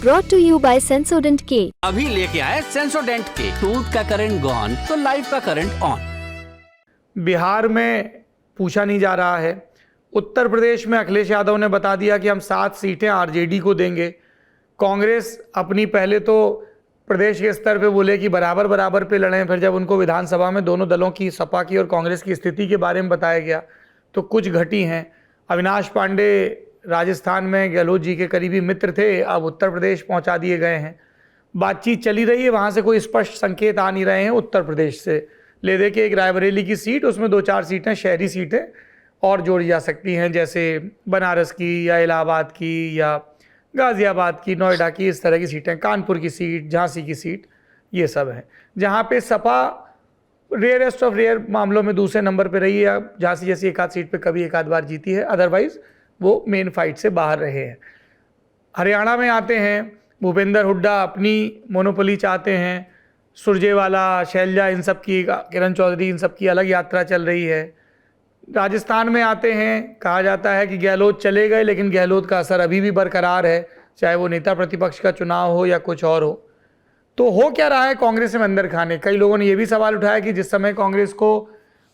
brought to you by Sensodyne K। अभी लेके आए सेंसोडेंट के, टूथ का करंट गॉन तो लाइफ का करंट ऑन। बिहार में पूछा नहीं जा रहा है। उत्तर प्रदेश में अखिलेश यादव ने बता दिया कि हम 7 सीटें आरजेडी को देंगे। कांग्रेस अपनी पहले तो प्रदेश के स्तर पे बोले कि बराबर बराबर पे लड़ें, फिर जब उनको विधानसभा में दोनों दलों की, सपा की और कांग्रेस की स्थिति के बारे में बताया गया तो कुछ घटी हैं। अविनाश पांडे राजस्थान में गहलोत जी के करीबी मित्र थे, अब उत्तर प्रदेश पहुंचा दिए गए हैं। बातचीत चली रही है, वहाँ से कोई स्पष्ट संकेत आ नहीं रहे हैं। उत्तर प्रदेश से ले दे के एक रायबरेली की सीट, उसमें 2-4 सीटें शहरी सीटें और जोड़ी जा सकती हैं, जैसे बनारस की या इलाहाबाद की या गाज़ियाबाद की, नोएडा की, इस तरह की सीटें, कानपुर की सीट, झांसी की सीट, ये सब हैं। जहाँ पे सपा रेयरेस्ट ऑफ रेयर मामलों में दूसरे नंबर पे रही है, झांसी जैसी एक आध सीट पे कभी एक आध बार जीती है, अदरवाइज वो मेन फाइट से बाहर रहे हैं। हरियाणा में आते हैं, भूपेंद्र हुड्डा अपनी मोनोपोली चाहते हैं। सुरजेवाला, शैलजा, इन सब की, किरण चौधरी, इन सब की अलग यात्रा चल रही है। राजस्थान में आते हैं, कहा जाता है कि गहलोत चले गए, लेकिन गहलोत का असर अभी भी बरकरार है, चाहे वो नेता प्रतिपक्ष का चुनाव हो या कुछ और हो। तो हो क्या रहा है कांग्रेस में अंदर खाने? कई लोगों ने ये भी सवाल उठाया कि जिस समय कांग्रेस को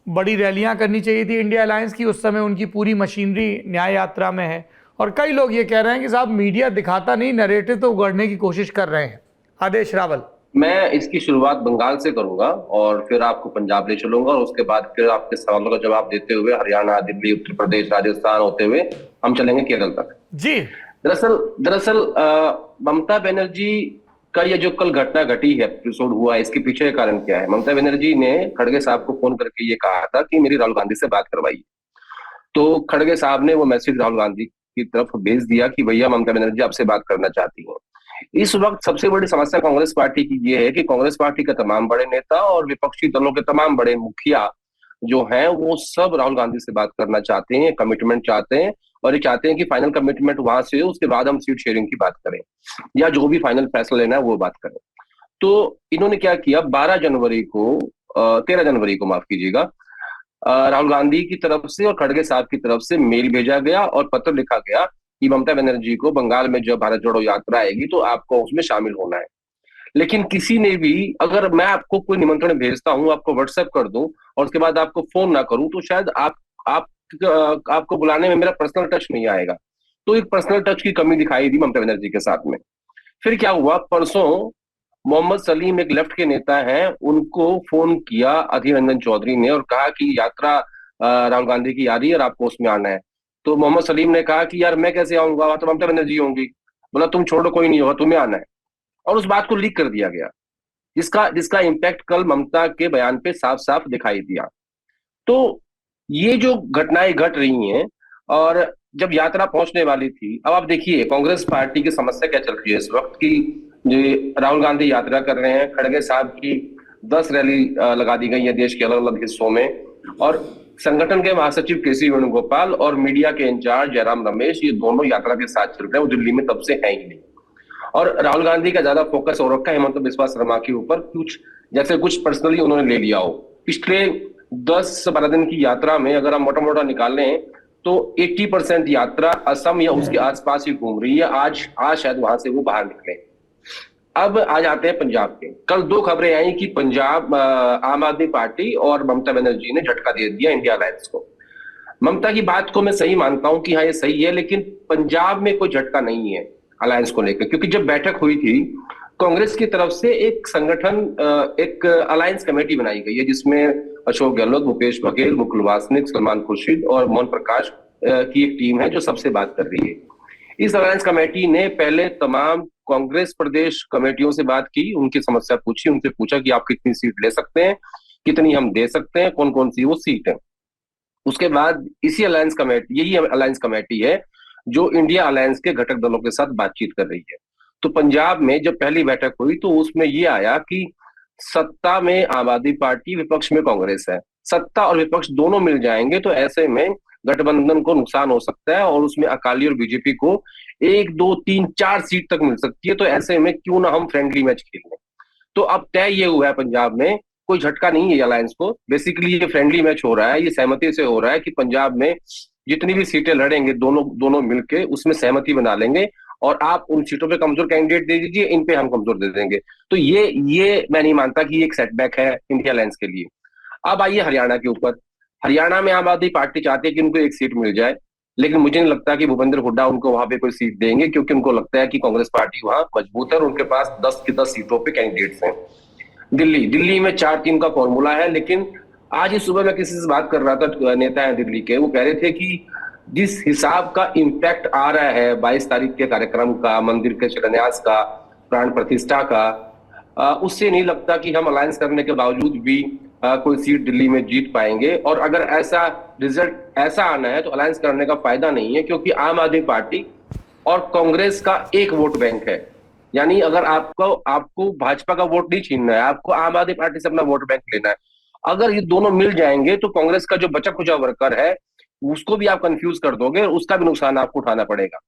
बड़ी रैलियां करनी चाहिए थी इंडिया अलायंस की, उस समय उनकी पूरी मशीनरी न्याय यात्रा में है। और कई लोग ये कह रहे हैं कि साहब मीडिया दिखाता नहीं, नरेटिव तो उगड़ने की कोशिश कर रहे हैं। आदेश रावल। मैं इसकी शुरुआत बंगाल से करूंगा और फिर आपको पंजाब ले चलूंगा और उसके बाद फिर आपके सवालों का जवाब देते हुए हरियाणा, दिल्ली, उत्तर प्रदेश, राजस्थान होते हुए हम चलेंगे केरल तक। जी, दरअसल ममता बनर्जी का ये जो कल घटना घटी है, एपिसोड हुआ है, इसके पीछे का कारण क्या है? ममता बनर्जी ने खड़गे साहब को फोन करके ये कहा था कि मेरी राहुल गांधी से बात करवाइए। तो खड़गे साहब ने वो मैसेज राहुल गांधी की तरफ भेज दिया कि भैया ममता बनर्जी आपसे बात करना चाहती हैं। इस वक्त सबसे बड़ी समस्या कांग्रेस पार्टी की ये है कि कांग्रेस पार्टी के तमाम बड़े नेता और विपक्षी दलों के तमाम बड़े मुखिया जो हैं वो सब राहुल गांधी से बात करना चाहते हैं, कमिटमेंट चाहते हैं और ये चाहते हैं कि फाइनल कमिटमेंट वहां से हो, उसके बाद हम सीट शेयरिंग की बात करें या जो भी फाइनल फैसला लेना है वो बात करें। तो इन्होंने क्या किया, 13 जनवरी को माफ कीजिएगा, राहुल गांधी की तरफ से और खड़गे साहब की तरफ से मेल भेजा गया और पत्र लिखा गया कि ममता बनर्जी को बंगाल में जब भारत जोड़ो यात्रा आएगी तो आपको उसमें शामिल होना है। लेकिन किसी ने भी, अगर मैं आपको कोई निमंत्रण भेजता हूं, आपको व्हाट्सएप कर दूं और उसके बाद आपको फोन ना करूं, तो शायद आपको बुलाने में मेरा पर्सनल टच नहीं आएगा। तो एक पर्सनल टच की कमी दिखाई दी ममता बनर्जी के साथ में। फिर क्या हुआ, परसों मोहम्मद सलीम एक लेफ्ट के नेता हैं, उनको फोन किया अधीर रंजन चौधरी ने और कहा कि यात्रा राहुल गांधी की आ रही है और आपको उसमें आना है। तो मोहम्मद सलीम ने कहा कि यार मैं कैसे आऊंगा, वहां तो ममता बनर्जी होंगी। बोला तुम छोड़ो, कोई नहीं होगा, तुम्हें आना है। और उस बात को लीक कर दिया गया, जिसका इम्पैक्ट कल ममता के बयान पे साफ साफ दिखाई दिया। तो ये जो घटनाएं घट रही हैं, और जब यात्रा पहुंचने वाली थी, अब आप देखिए कांग्रेस पार्टी की समस्या क्या चल रही है इस वक्त की, जो राहुल गांधी यात्रा कर रहे हैं, खड़गे साहब की 10 रैली लगा दी गई है देश के अलग अलग हिस्सों में, और संगठन के महासचिव केसी वेणुगोपाल और मीडिया के इंचार्ज जयराम रमेश, ये दोनों यात्रा के साथ चल रहे हैं, वो दिल्ली में तब से है ही नहीं। और राहुल गांधी का ज्यादा फोकस हो रखा है हेमंत बिस्वा शर्मा के ऊपर, कुछ पर्सनली उन्होंने ले लिया हो। पिछले 10-12 दिन की यात्रा में अगर हम मोटा मोटा निकालें तो 80% यात्रा असम या उसके आसपास ही घूम रही है। आज शायद वहां से वो बाहर निकले। अब आज आते हैं पंजाब के। कल 2 खबरें आई कि पंजाब आम आदमी पार्टी और ममता बनर्जी ने झटका दे दिया इंडिया अलायंस को। ममता की बात को मैं सही मानता हूं कि हाँ ये सही है, लेकिन पंजाब में कोई झटका नहीं है अलायंस को लेकर, क्योंकि जब बैठक हुई थी कांग्रेस की तरफ से एक संगठन, एक अलायंस कमेटी बनाई गई है जिसमें अशोक गहलोत, भूपेश बघेल, मुकुल वासनिक, सलमान खुर्शीद और मोहन प्रकाश की एक टीम है जो सबसे बात कर रही है। इस अलायंस कमेटी ने पहले तमाम कांग्रेस प्रदेश कमेटियों से बात की, उनकी समस्या पूछी, उनसे पूछा कि आप कितनी सीट ले सकते हैं, कितनी हम दे सकते हैं, कौन कौन सी वो सीट है। उसके बाद यही अलायंस कमेटी है जो इंडिया अलायंस के घटक दलों के साथ बातचीत कर रही है। तो पंजाब में जब पहली बैठक हुई तो उसमें ये आया कि सत्ता में आम आदमी पार्टी, विपक्ष में कांग्रेस है। सत्ता और विपक्ष दोनों मिल जाएंगे तो ऐसे में गठबंधन को नुकसान हो सकता है और उसमें अकाली और बीजेपी को 1, 2, 3, 4 सीट तक मिल सकती है। तो ऐसे में क्यों ना हम फ्रेंडली मैच खेल लें। तो अब तय ये हुआ है पंजाब में, कोई झटका नहीं है अलायंस को। बेसिकली ये फ्रेंडली मैच हो रहा है, ये सहमति से हो रहा है कि पंजाब में जितनी भी सीटें लड़ेंगे दोनों मिलके उसमें सहमति बना लेंगे और आप उन सीटों पे कमजोर कैंडिडेट दे दीजिए, इन पे हम कमजोर दे देंगे। तो ये मैं नहीं मानता कि ये एक सेटबैक है इंडिया अलायंस के लिए। अब आइए हरियाणा के ऊपर। हरियाणा में आम आदमी पार्टी चाहती है कि उनको एक सीट मिल जाए, लेकिन मुझे नहीं लगता कि भूपेंद्र हुड्डा उनको वहां पे कोई सीट देंगे, क्योंकि उनको लगता है कि कांग्रेस पार्टी वहां मजबूत है और उनके पास 10 की 10 सीटों पे कैंडिडेट्स हैं। दिल्ली में 4-3 का फॉर्मूला है, लेकिन आज ही सुबह मैं किसी से बात कर रहा था, नेता है दिल्ली के, वो कह रहे थे कि जिस हिसाब का इम्पैक्ट आ रहा है 22 तारीख के कार्यक्रम का, मंदिर के शिलान्यास का, प्राण प्रतिष्ठा का, उससे नहीं लगता कि हम अलायंस करने के बावजूद भी कोई सीट दिल्ली में जीत पाएंगे। और अगर ऐसा रिजल्ट ऐसा आना है तो अलायंस करने का फायदा नहीं है, क्योंकि आम आदमी पार्टी और कांग्रेस का एक वोट बैंक है। यानी अगर आपको भाजपा का वोट नहीं छीनना है, आपको आम आदमी पार्टी से अपना वोट बैंक लेना है। अगर ये दोनों मिल जाएंगे तो कांग्रेस का जो बचा खुचा वर्कर है उसको भी आप कंफ्यूज कर दोगे, उसका भी नुकसान आपको उठाना पड़ेगा।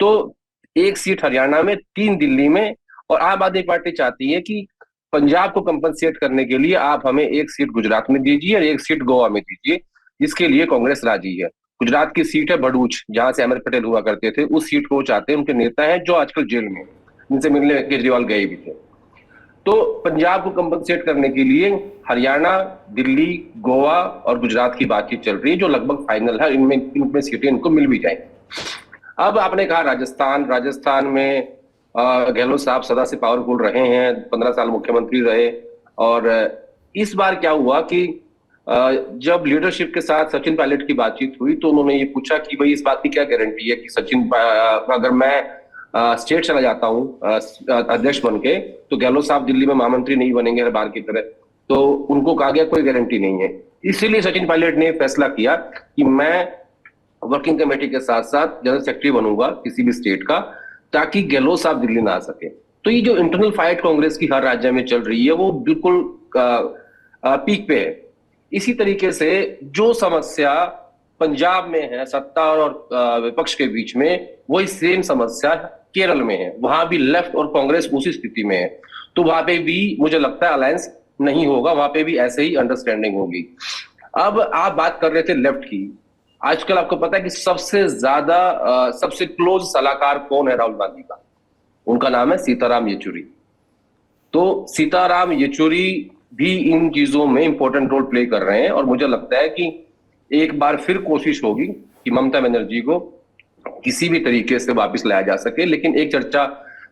तो 1 सीट हरियाणा में, 3 दिल्ली में, और आम आदमी पार्टी चाहती है कि पंजाब को कंपनसेट करने के लिए आप हमें 1 सीट गुजरात में दीजिए और 1 सीट गोवा में दीजिए, जिसके लिए कांग्रेस राजी है। गुजरात की सीट है भरूच, जहां से अहमद पटेल हुआ करते थे, उस सीट को वो चाहते हैं। उनके नेता हैं जो आजकल जेल में, जिनसे मिलने केजरीवाल गए भी थे। तो पंजाब को कंपनसेट करने के लिए हरियाणा, दिल्ली, गोवा और गुजरात की बातचीत चल रही है, जो लगभग फाइनल है। इनमें सीटें इनको मिल भी जाएंगी। अब आपने कहा राजस्थान में गहलोत साहब सदा से पावरफुल रहे हैं, 15 साल मुख्यमंत्री रहे। और इस बार क्या हुआ कि जब लीडरशिप के साथ सचिन पायलट की बातचीत हुई तो उन्होंने ये पूछा कि भाई इस बात की क्या गारंटी है कि अगर मैं स्टेट चला जाता हूं अध्यक्ष बन के, तो गहलोत साहब दिल्ली में महामंत्री नहीं बनेंगे हर बार की तरह। तो उनको कहा गया कोई गारंटी नहीं है। इसीलिए सचिन पायलट ने फैसला किया कि मैं वर्किंग कमेटी के साथ साथ जनरल सेक्रेटरी बनूंगा किसी भी स्टेट का, ताकि गहलोत साहब दिल्ली ना आ सके। तो ये जो इंटरनल फाइट कांग्रेस की हर राज्य में चल रही है वो बिल्कुल पीक पे है। इसी तरीके से जो समस्या पंजाब में है सत्ता और विपक्ष के बीच में, वही सेम समस्या केरल में है। वहां भी लेफ्ट और कांग्रेस उसी स्थिति में है। तो वहां पे भी मुझे लगता है अलायंस नहीं होगा, वहां पे भी ऐसे ही अंडरस्टैंडिंग होगी। अब आप बात कर रहे थे लेफ्ट की। आजकल आपको पता है कि सबसे ज्यादा सबसे क्लोज सलाहकार कौन है राहुल गांधी का? उनका नाम है सीताराम येचुरी। तो सीताराम येचुरी भी इन चीजों में इंपॉर्टेंट रोल प्ले कर रहे हैं। और मुझे लगता है कि एक बार फिर कोशिश होगी कि ममता बनर्जी को किसी भी तरीके से वापस लाया जा सके। लेकिन एक चर्चा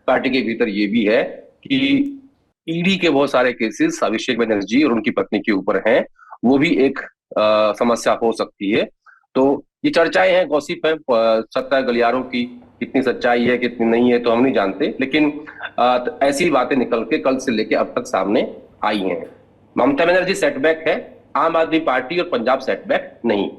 पार्टी के भीतर ये भी है कि ईडी के बहुत सारे केसेस अभिषेक बनर्जी और उनकी पत्नी के ऊपर हैं, वो भी एक समस्या हो सकती है। तो ये चर्चाएं हैं, गॉसिप है, सत्ता गलियारों की, कितनी सच्चाई है कितनी नहीं है तो हम नहीं जानते। लेकिन ऐसी बातें निकल के कल से लेके अब तक सामने आई हैं। ममता बनर्जी सेटबैक है, आम आदमी पार्टी और पंजाब सेटबैक नहीं।